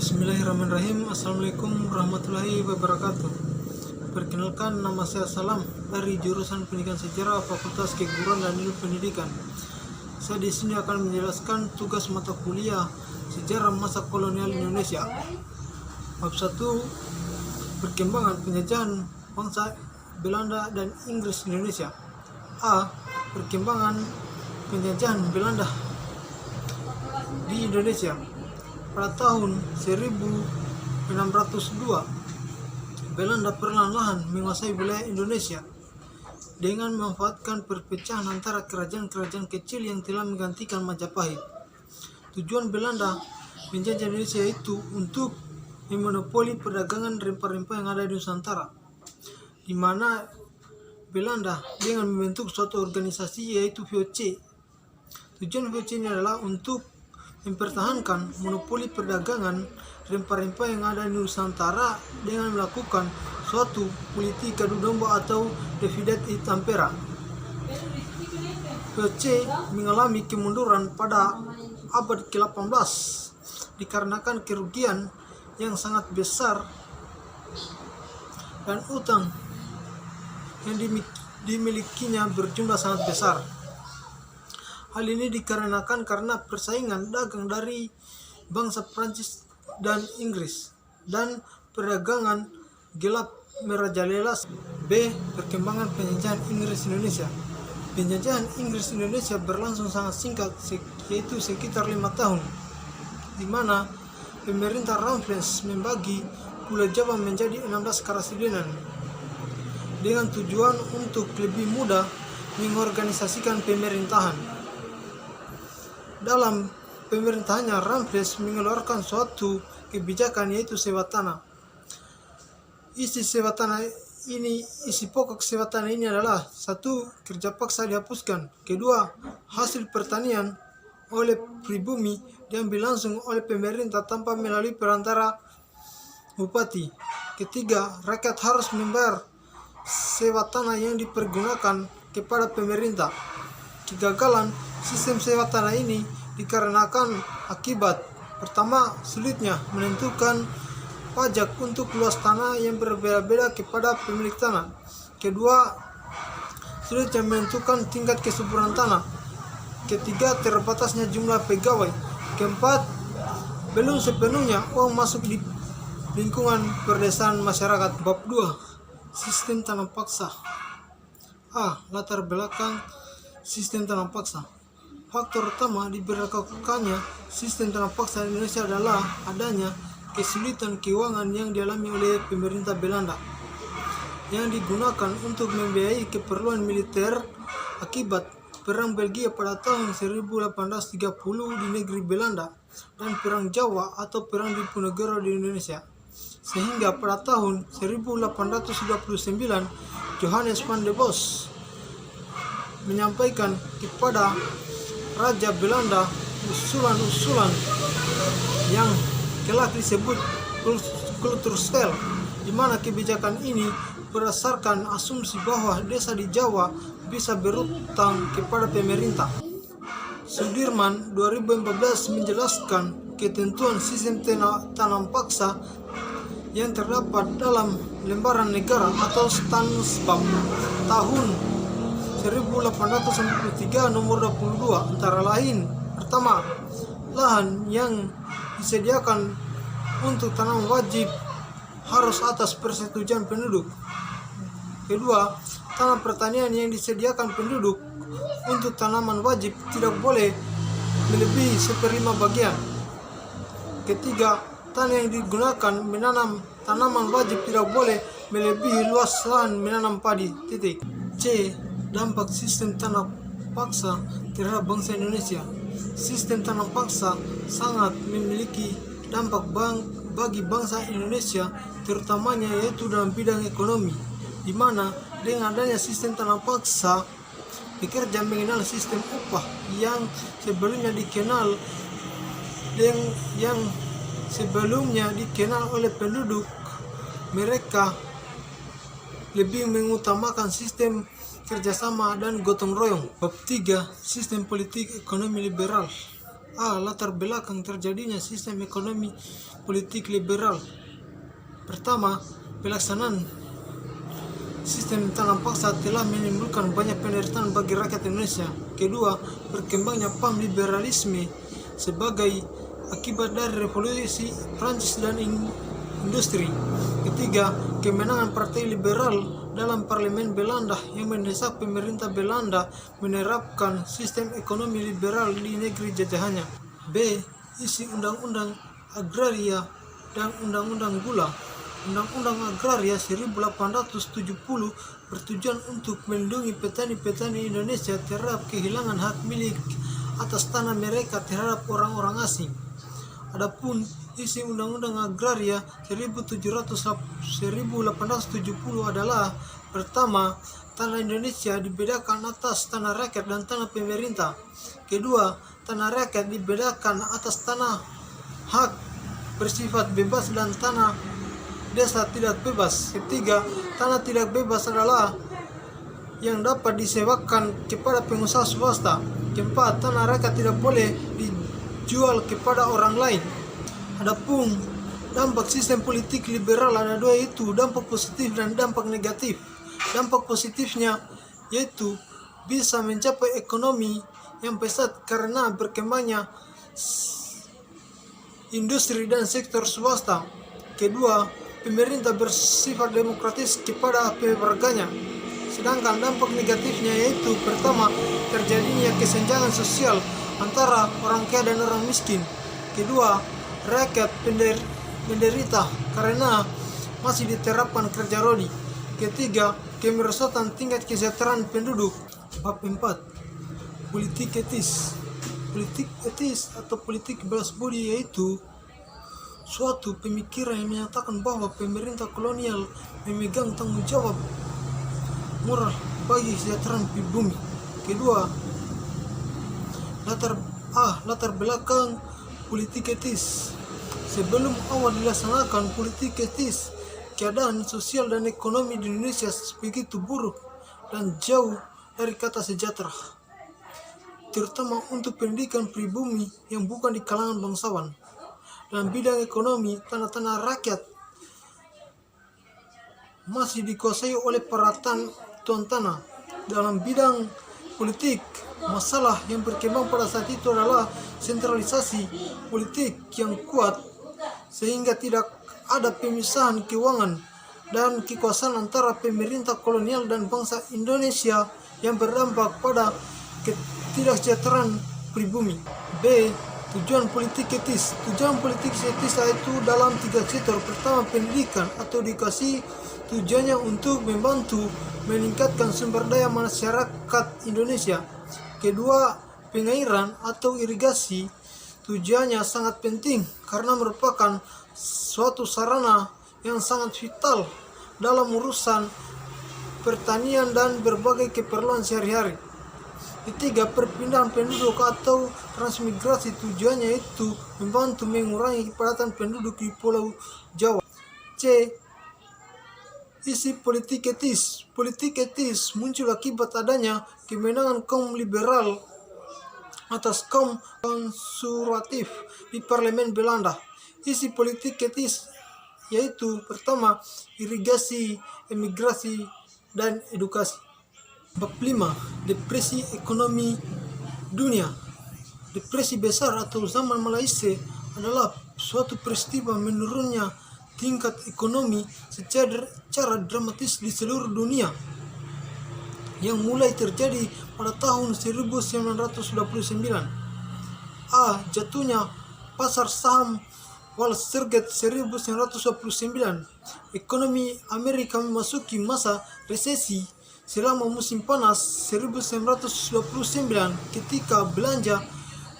Bismillahirrahmanirrahim. Assalamualaikum warahmatullahi wabarakatuh. Perkenalkan, nama saya Salam dari jurusan Pendidikan Sejarah Fakultas Keguruan dan Ilmu Pendidikan. Saya di sini akan menjelaskan tugas mata kuliah Sejarah Masa Kolonial Indonesia. Bab 1, Perkembangan penjajahan bangsa Belanda dan Inggris Indonesia. A. Perkembangan penjajahan Belanda di Indonesia. Pada tahun 1602, Belanda perlahan-lahan menguasai wilayah Indonesia dengan memanfaatkan perpecahan antara kerajaan-kerajaan kecil yang telah menggantikan Majapahit. Tujuan Belanda menjajah Indonesia itu untuk memonopoli perdagangan rempah-rempah yang ada di Nusantara, di mana Belanda dengan membentuk suatu organisasi yaitu VOC. Tujuan VOC ini adalah untuk mempertahankan monopoli perdagangan rempah-rempah yang ada di Nusantara dengan melakukan suatu politik adu domba atau divide et impera. VOC mengalami kemunduran pada abad ke-18 dikarenakan kerugian yang sangat besar dan utang yang dimilikinya berjumlah sangat besar. Hal ini dikarenakan karena persaingan dagang dari bangsa Prancis dan Inggris dan perdagangan gelap merajalela. B. Perkembangan penjajahan Inggris Indonesia. Penjajahan Inggris Indonesia berlangsung sangat singkat, yaitu sekitar 5 tahun, di mana pemerintah Raffles membagi Pulau Jawa menjadi 16 karasidenan dengan tujuan untuk lebih mudah mengorganisasikan pemerintahan. Dalam pemerintahannya, Raffles mengeluarkan suatu kebijakan yaitu sewa tanah. Isi pokok sewa tanah ini adalah: 1. Kerja paksa dihapuskan. 2. Hasil pertanian oleh pribumi diambil langsung oleh pemerintah tanpa melalui perantara bupati. 3. Rakyat harus membayar sewa tanah yang dipergunakan kepada pemerintah. Kegagalan sistem sewa tanah ini dikarenakan akibat: pertama, sulitnya menentukan pajak untuk luas tanah yang berbeda-beda kepada pemilik tanah. 2. Sulitnya menentukan tingkat kesuburan tanah. 3. Terbatasnya jumlah pegawai. 4. Belum sepenuhnya uang masuk di lingkungan perdesaan masyarakat. Bab 2, Sistem tanam paksa. A. Latar belakang sistem tanam paksa. Faktor utama diberlakukannya sistem tanam paksa di Indonesia adalah adanya kesulitan keuangan yang dialami oleh pemerintah Belanda yang digunakan untuk membiayai keperluan militer akibat Perang Belgia pada tahun 1830 di negeri Belanda dan Perang Jawa atau Perang Diponegoro di Indonesia. Sehingga pada tahun 1829 Johannes van der Bos menyampaikan kepada Raja Belanda usulan-usulan yang kelak disebut Kulturstel, di mana kebijakan ini berdasarkan asumsi bahwa desa di Jawa bisa berutang kepada pemerintah. Sudirman 2014 menjelaskan ketentuan sistem tanam paksa yang terdapat dalam lembaran negara atau Stansbab tahun 1893 nomor 22, antara lain: pertama, lahan yang disediakan untuk tanaman wajib harus atas persetujuan penduduk. 2. Tanah pertanian yang disediakan penduduk untuk tanaman wajib tidak boleh melebihi 1/5 bagian. 3. Tanah yang digunakan menanam tanaman wajib tidak boleh melebihi luas lahan menanam padi. C. Dampak sistem tanam paksa terhadap bangsa Indonesia. Sistem tanam paksa sangat memiliki dampak bagi bangsa Indonesia, terutamanya yaitu dalam bidang ekonomi, di mana dengan adanya sistem tanam paksa, pekerja mengenal sistem upah yang sebelumnya dikenal oleh penduduk. Mereka lebih mengutamakan sistem kerjasama dan gotong royong. Bab 3, Sistem politik ekonomi liberal. A. Latar belakang terjadinya sistem ekonomi politik liberal. Pertama, pelaksanaan sistem tanam paksa telah menimbulkan banyak penderitaan bagi rakyat Indonesia. Kedua, berkembangnya paham liberalisme sebagai akibat dari revolusi Prancis dan industri. Ketiga, kemenangan Partai Liberal dalam Parlemen Belanda yang mendesak pemerintah Belanda menerapkan sistem ekonomi liberal di negeri jajahannya. B. Isi Undang-Undang Agraria dan Undang-Undang Gula. Undang-Undang Agraria 1870 bertujuan untuk melindungi petani-petani Indonesia terhadap kehilangan hak milik atas tanah mereka terhadap orang-orang asing. Adapun isi Undang-Undang Agraria 1870 adalah: pertama, tanah Indonesia dibedakan atas tanah rakyat dan tanah pemerintah. Kedua, tanah rakyat dibedakan atas tanah hak bersifat bebas dan tanah desa tidak bebas. Ketiga, tanah tidak bebas adalah yang dapat disewakan kepada pengusaha swasta. Keempat, tanah rakyat tidak boleh dijual kepada orang lain. Adapun dampak sistem politik liberal ada dua, yaitu dampak positif dan dampak negatif. Dampak positifnya yaitu bisa mencapai ekonomi yang pesat karena berkembangnya industri dan sektor swasta. Kedua, pemerintah bersifat demokratis kepada warganya. Sedangkan dampak negatifnya yaitu: pertama, terjadinya kesenjangan sosial antara orang kaya dan orang miskin. Kedua, rakyat menderita karena masih diterapkan kerja rodi. Ketiga, kemerosotan tingkat kesejahteraan penduduk. Bab 4. Politik etis. Politik etis atau politik balas budi yaitu suatu pemikiran yang menyatakan bahwa pemerintah kolonial memegang tanggung jawab moral bagi kesejahteraan bumi. Kedua, latar belakang politik etis. Sebelum awal dilaksanakan politik etis, keadaan sosial dan ekonomi di Indonesia begitu buruk dan jauh dari kata sejahtera, terutama untuk pendidikan pribumi yang bukan di kalangan bangsawan. Dalam bidang ekonomi, tanah-tanah rakyat masih dikuasai oleh para tuan tanah. Dalam bidang politik, masalah yang berkembang pada saat itu adalah sentralisasi politik yang kuat, sehingga tidak ada pemisahan keuangan dan kekuasaan antara pemerintah kolonial dan bangsa Indonesia yang berdampak pada ketidaksejahteraan pribumi. B. Tujuan politik etis. Tujuan politik etis itu dalam 3 sektor. Pertama, pendidikan atau edukasi. Tujuannya untuk membantu meningkatkan sumber daya masyarakat Indonesia. Kedua, pengairan atau irigasi. Tujuannya sangat penting karena merupakan suatu sarana yang sangat vital dalam urusan pertanian dan berbagai keperluan sehari-hari. Ketiga, perpindahan penduduk atau transmigrasi. Tujuannya itu membantu mengurangi kepadatan penduduk di Pulau Jawa. C. Isi politik etis. Politik etis muncul akibat adanya kemenangan kaum liberal atas kaum konservatif di Parlemen Belanda. Isi politik etis yaitu: pertama, irigasi, emigrasi, dan edukasi. Bab 5. Depresi ekonomi dunia. Depresi besar atau zaman Malaysia adalah suatu peristiwa menurunnya tingkat ekonomi secara dramatis di seluruh dunia yang mulai terjadi pada tahun 1929. A. Jatuhnya pasar saham Wall Street 1929. Ekonomi Amerika memasuki masa resesi selama musim panas 1929 ketika belanja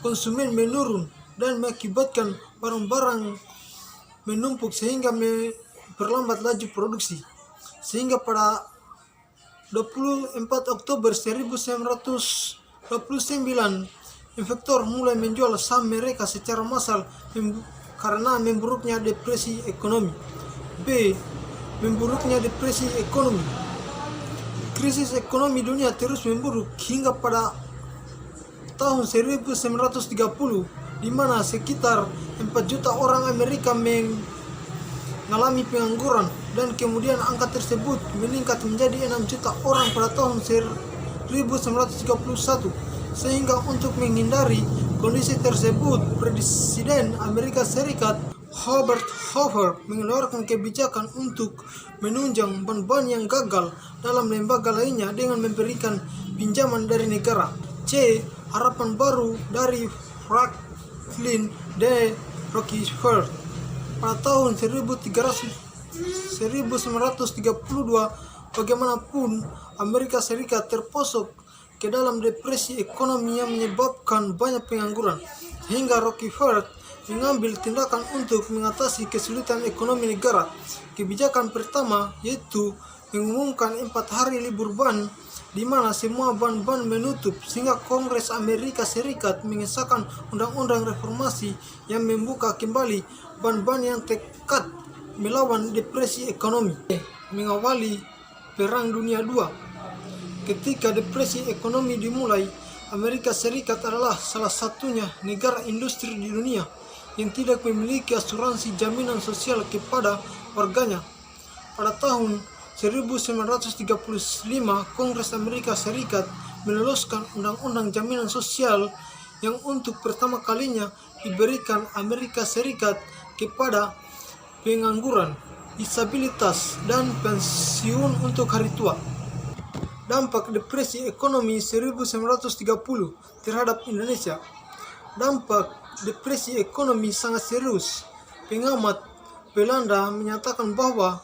konsumen menurun dan mengakibatkan barang-barang menumpuk sehingga memperlambat laju produksi. Sehingga pada 24 Oktober 1929 investor mulai menjual saham mereka secara massal karena memburuknya depresi ekonomi. B. Memburuknya depresi ekonomi. Krisis ekonomi dunia terus memburuk hingga pada tahun 1930, di mana sekitar 4 juta orang Amerika mengalami pengangguran, dan kemudian angka tersebut meningkat menjadi 6 juta orang pada tahun 1931. Sehingga untuk menghindari kondisi tersebut, Presiden Amerika Serikat Herbert Hoover mengeluarkan kebijakan untuk menunjang bank-bank yang gagal dalam lembaga lainnya dengan memberikan pinjaman dari negara. C. Harapan baru dari Franklin D. Roosevelt. Pada tahun 1932, bagaimanapun Amerika Serikat terposok ke dalam depresi ekonomi yang menyebabkan banyak pengangguran, sehingga Roosevelt mengambil tindakan untuk mengatasi kesulitan ekonomi negara. Kebijakan pertama yaitu mengumumkan 4 hari libur bank, di mana semua bank-bank menutup, sehingga Kongres Amerika Serikat mengesahkan undang-undang reformasi yang membuka kembali bank-bank yang tekad melawan depresi ekonomi. Mengawali Perang Dunia II. Ketika depresi ekonomi dimulai, Amerika Serikat adalah salah satunya negara industri di dunia yang tidak memiliki asuransi jaminan sosial kepada warganya. Pada tahun 1935, Kongres Amerika Serikat meloloskan Undang-Undang Jaminan Sosial yang untuk pertama kalinya diberikan Amerika Serikat kepada pengangguran, disabilitas, dan pensiun untuk hari tua. Dampak depresi ekonomi 1930 terhadap Indonesia. Dampak depresi ekonomi sangat serius. Pengamat Belanda menyatakan bahwa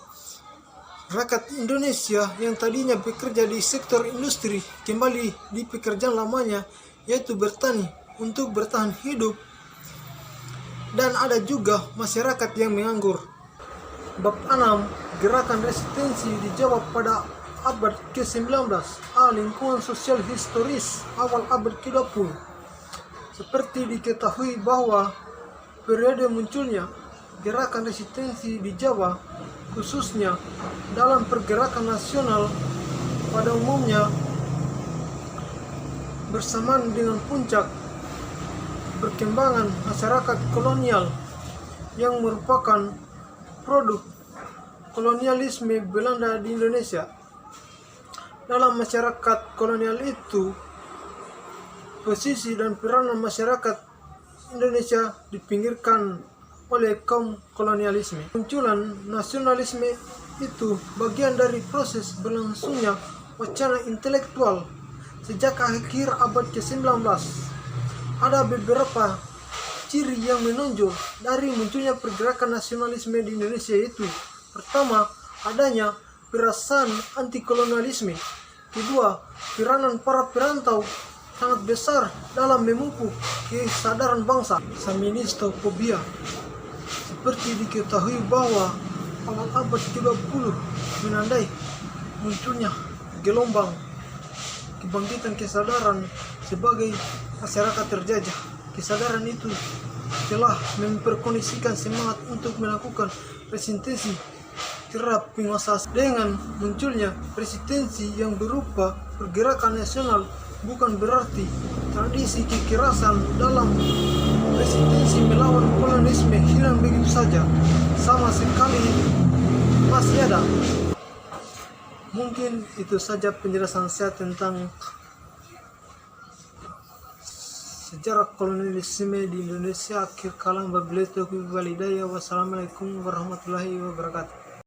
rakyat Indonesia yang tadinya bekerja di sektor industri kembali di pekerjaan lamanya, yaitu bertani untuk bertahan hidup, dan ada juga masyarakat yang menganggur. Bab 6. Gerakan resistensi di Jawa pada abad ke-19. A. Lingkungan sosial historis awal abad ke-20. Seperti diketahui bahwa periode munculnya gerakan resistensi di Jawa, khususnya dalam pergerakan nasional pada umumnya, bersamaan dengan puncak perkembangan masyarakat kolonial yang merupakan produk kolonialisme Belanda di Indonesia. Dalam masyarakat kolonial itu, posisi dan peranan masyarakat Indonesia dipinggirkan oleh kaum kolonialisme. Munculan nasionalisme itu bagian dari proses berlangsungnya wacana intelektual sejak akhir abad ke-19. Ada beberapa ciri yang menonjol dari munculnya pergerakan nasionalisme di Indonesia, yaitu: pertama, adanya perasaan anti-kolonialisme. Kedua, peranan para perantau sangat besar dalam memupuk kesadaran bangsa. Feministofobia. Seperti diketahui bahwa awal abad ke-20 menandai munculnya gelombang kebangkitan kesadaran sebagai masyarakat terjajah. Kesadaran itu telah memperkondisikan semangat untuk melakukan resistensi terhadap penguasa. Dengan munculnya resistensi yang berupa pergerakan nasional, bukan berarti tradisi kekerasan dalam resistensi melawan kolonialisme hilang begitu saja. Sama sekali masih ada. Mungkin itu saja penjelasan saya tentang sejarah kolonialisme di Indonesia. Akhir kalam, wabillahi taufiq wal hidayah. Wassalamualaikum warahmatullahi wabarakatuh.